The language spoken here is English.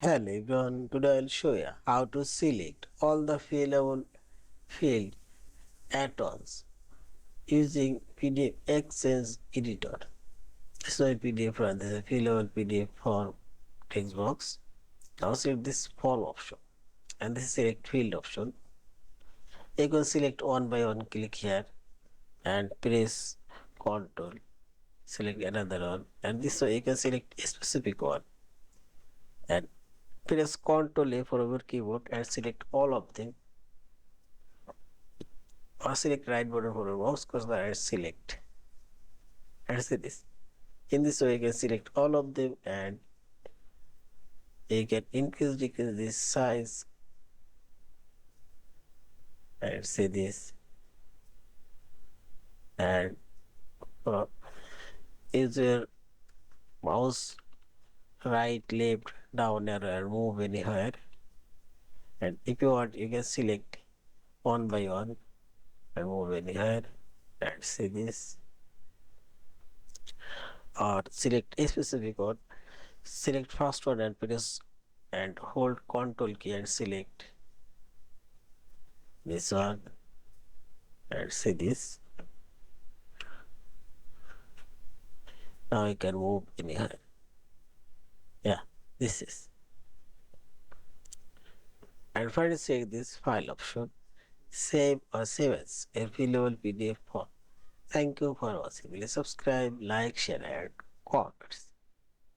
Hello everyone, today I will show you how to select all the fillable field at once using PDF-XChange Editor. This is my PDF run. This is a fillable PDF form text box. Now select this form option and this is select field option. You can select one by one, click here and press Ctrl, select another one, and this way you can select a specific one and press Ctrl A for your keyboard and select all of them, or select right button for your mouse cursor and select, and see this. In this way you can select all of them and you can increase decrease this size and see this, and use your mouse right, left, down arrow and move anywhere, and if you want you can select one by one and move anywhere and see this, or select a specific one, select first one and press and hold Ctrl key and select this one and see this. Now you can move anywhere. Yeah, this is. And finally select this file option, save or save as a fillable PDF form. Thank you for watching. Please subscribe, like, share and comment.